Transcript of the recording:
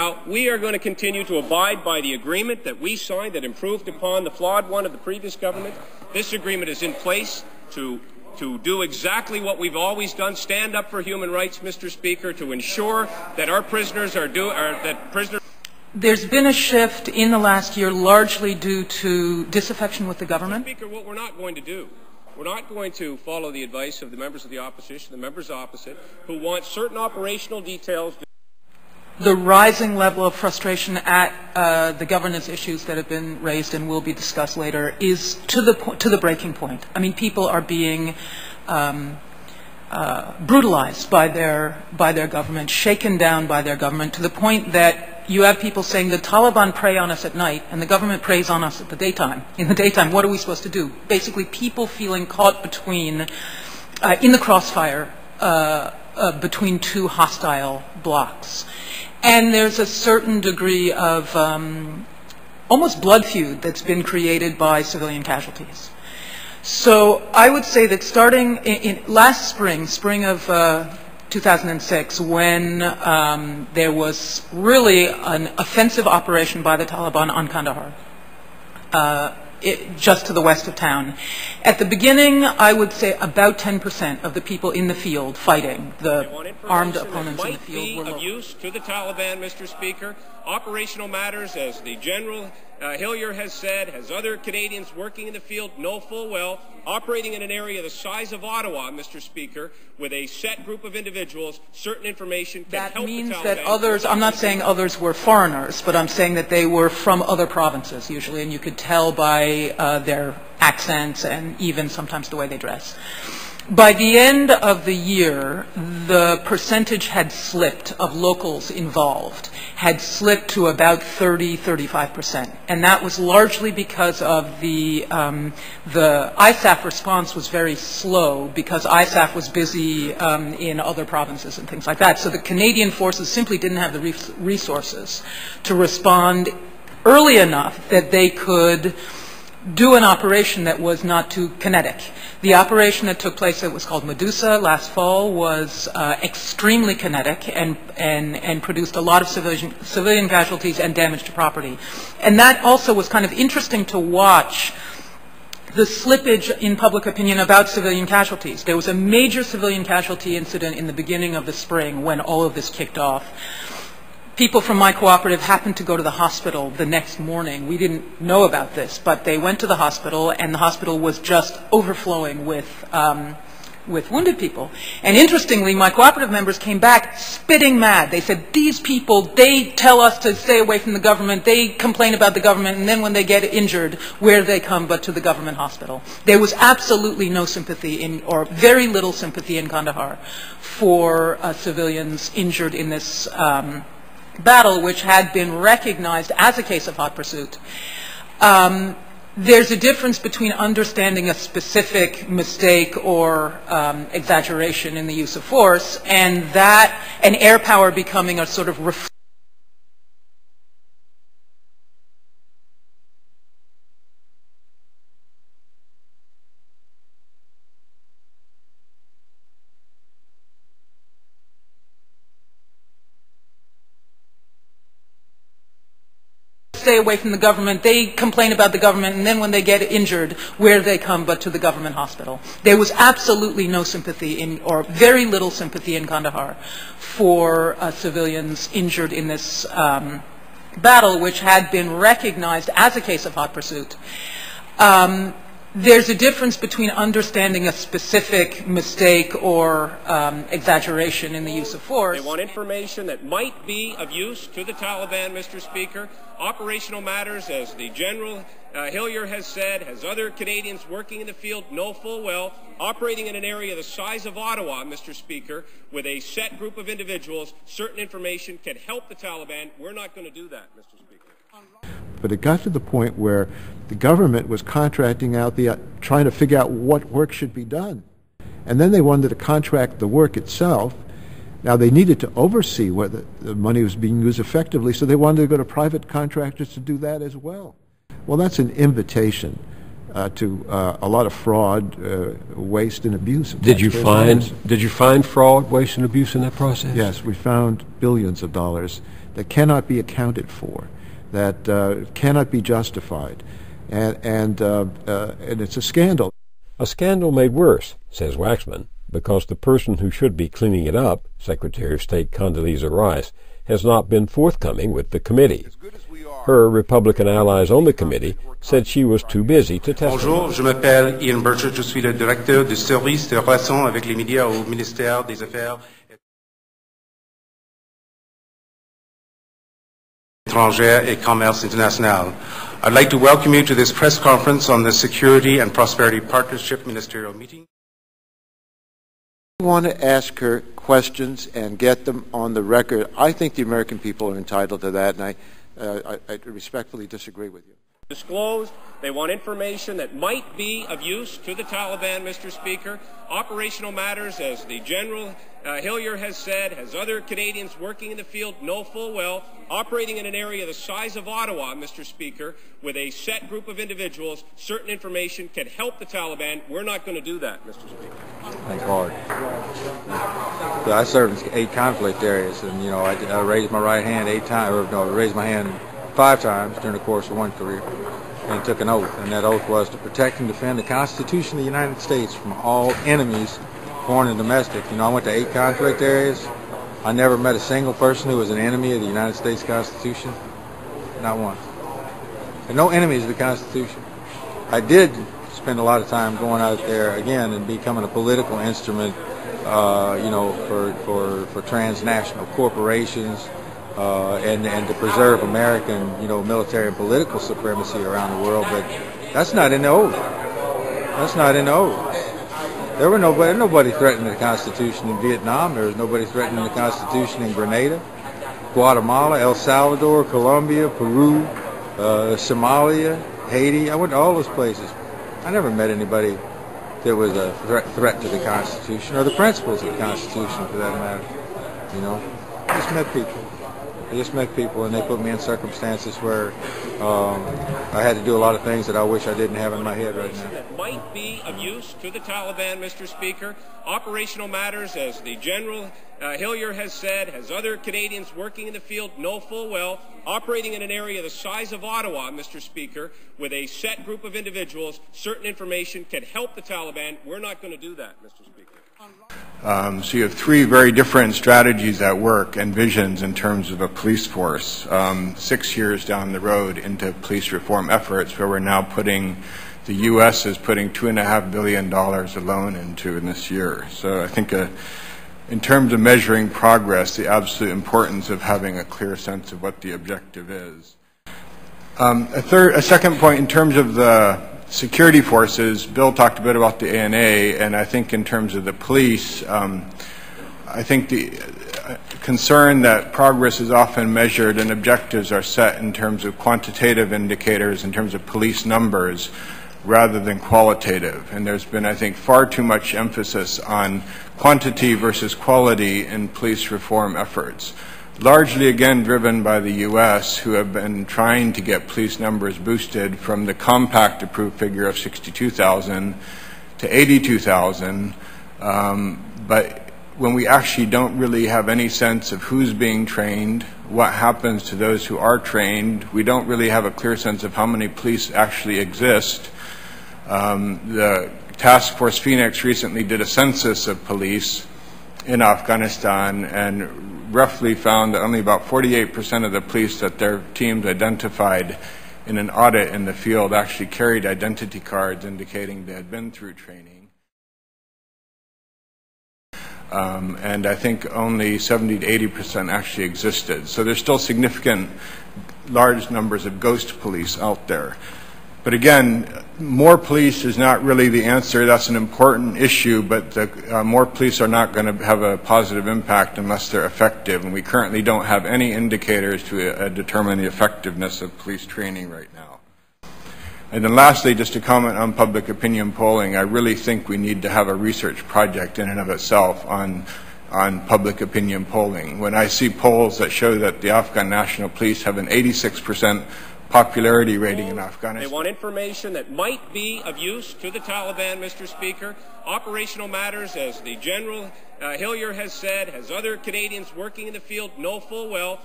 Now, we are going to continue to abide by the agreement that we signed that improved upon the flawed one of the previous government. This agreement is in place to do exactly what we've always done, stand up for human rights, Mr. Speaker, to ensure that our prisoners There's been a shift in the last year largely due to disaffection with the government. Mr. Speaker, what we're not going to do, we're not going to follow the advice of the members of the opposition, the members opposite, who want certain operational details. The rising level of frustration at the governance issues that have been raised and will be discussed later is to the breaking point. I mean, people are being brutalized by their government, shaken down by their government, to the point that you have people saying the Taliban prey on us at night and the government preys on us at the daytime. In the daytime, what are we supposed to do? Basically, people feeling caught between, in the crossfire, between two hostile blocs. And there's a certain degree of almost blood feud that's been created by civilian casualties. So I would say that starting in last spring of 2006, when there was really an offensive operation by the Taliban on Kandahar, just to the west of town. At the beginning, I would say about 10% of the people in the field fighting, the armed opponents in the field, were of use to the Taliban, Mr. Speaker. Operational matters, as the General Hillier has said, has other Canadians working in the field know full well, operating in an area the size of Ottawa, Mr. Speaker, with a set group of individuals, certain information can help the Taliban. That means that others, I'm not saying others were foreigners, but I'm saying that they were from other provinces usually, and you could tell by their accents and even sometimes the way they dress. By the end of the year, the percentage had slipped of locals involved, had slipped to about 30–35%. And that was largely because of the ISAF response was very slow because ISAF was busy in other provinces and things like that. So the Canadian forces simply didn't have the resources to respond early enough that they could do an operation that was not too kinetic. The operation that took place that was called Medusa last fall was extremely kinetic and produced a lot of civilian casualties and damage to property. And that also was kind of interesting to watch the slippage in public opinion about civilian casualties. There was a major civilian casualty incident in the beginning of the spring when all of this kicked off. People from my cooperative happened to go to the hospital the next morning. We didn't know about this, but they went to the hospital, and the hospital was just overflowing with wounded people. And interestingly, my cooperative members came back spitting mad. They said, these people, they tell us to stay away from the government, they complain about the government, and then when they get injured, where do they come but to the government hospital? There was absolutely no sympathy or very little sympathy in Kandahar for civilians injured in this battle, which had been recognized as a case of hot pursuit. There's a difference between understanding a specific mistake or exaggeration in the use of force and air power becoming a sort of stay away from the government, they complain about the government, and then when they get injured, where do they come but to the government hospital? There was absolutely no sympathy or very little sympathy in Kandahar for civilians injured in this battle, which had been recognized as a case of hot pursuit. There's a difference between understanding a specific mistake or exaggeration in the use of force. They want information that might be of use to the Taliban, Mr. Speaker. Operational matters, as the General Hillier has said, has other Canadians working in the field know full well, operating in an area the size of Ottawa, Mr. Speaker, with a set group of individuals, certain information can help the Taliban. We're not going to do that, Mr. Speaker. But it got to the point where the government was contracting out trying to figure out what work should be done. And then they wanted to contract the work itself. Now, they needed to oversee whether the money was being used effectively, so they wanted to go to private contractors to do that as well. Well, that's an invitation to a lot of fraud, waste, and abuse. Did you find fraud, waste, and abuse in that process? Yes, we found billions of dollars that cannot be accounted for, that cannot be justified, and it's a scandal. A scandal made worse, says Waxman, because the person who should be cleaning it up, Secretary of State Condoleezza Rice, has not been forthcoming with the committee. Her Republican allies on the committee said she was too busy to testify. Bonjour, je m'appelle Ian Burchett, je suis le directeur du service de relations avec les médias au ministère des Affaires étrangères et commerce international. I'd like to welcome you to this press conference on the Security and Prosperity Partnership Ministerial Meeting. I want to ask her questions and get them on the record. I think the American people are entitled to that, and I respectfully disagree with you. Disclosed. They want information that might be of use to the Taliban, Mr. Speaker. Operational matters, as the General Hillier has said, has other Canadians working in the field know full well, operating in an area the size of Ottawa, Mr. Speaker, with a set group of individuals, certain information can help the Taliban. We're not going to do that, Mr. Speaker. Thank God. So I served in 8 conflict areas, and I raised my right hand 8 times, or no, I raised my hand 5 times during the course of one career, and took an oath, and that oath was to protect and defend the Constitution of the United States from all enemies, foreign and domestic. I went to 8 conflict areas. I never met a single person who was an enemy of the United States Constitution, not one. And no enemies of the Constitution. I did spend a lot of time going out there again and becoming a political instrument, for transnational corporations. And to preserve American, military and political supremacy around the world, but that's not in the oath. That's not in the oath. There were nobody threatening the Constitution in Vietnam. There was nobody threatening the Constitution in Grenada, Guatemala, El Salvador, Colombia, Peru, Somalia, Haiti. I went to all those places. I never met anybody that was a threat to the Constitution or the principles of the Constitution, for that matter. I just met people. I just met people, and they put me in circumstances where I had to do a lot of things that I wish I didn't have in my head right now. That might be of use to the Taliban, Mr. Speaker. Operational matters, as the General Hillier has said, has other Canadians working in the field know full well, operating in an area the size of Ottawa, Mr. Speaker, with a set group of individuals, certain information can help the Taliban. We're not going to do that, Mr. Speaker. So you have 3 very different strategies at work and visions in terms of a police force. 6 years down the road into police reform efforts, where we're now the U.S. is putting $2.5 billion alone into in this year. So I think in terms of measuring progress, the absolute importance of having a clear sense of what the objective is. A second point in terms of the security forces, Bill talked a bit about the ANA, and I think in terms of the police, I think the concern that progress is often measured and objectives are set in terms of quantitative indicators, in terms of police numbers, rather than qualitative. And there's been, I think, far too much emphasis on quantity versus quality in police reform efforts. Largely, again, driven by the U.S., who have been trying to get police numbers boosted from the compact-approved figure of 62,000 to 82,000. But when we actually don't really have any sense of who's being trained, what happens to those who are trained, we don't really have a clear sense of how many police actually exist. The Task Force Phoenix recently did a census of police in Afghanistan and roughly found that only about 48% of the police that their teams identified in an audit in the field actually carried identity cards indicating they had been through training. And I think only 70 to 80% actually existed. So there's still significant large numbers of ghost police out there. But again, more police is not really the answer. That's an important issue, but more police are not going to have a positive impact unless they're effective. And we currently don't have any indicators to determine the effectiveness of police training right now. And then lastly, just to comment on public opinion polling, I really think we need to have a research project in and of itself on public opinion polling. When I see polls that show that the Afghan National Police have an 86% popularity rating in Afghanistan. They want information that might be of use to the Taliban, Mr. Speaker. Operational matters, as the General Hillier has said, has other Canadians working in the field know full well.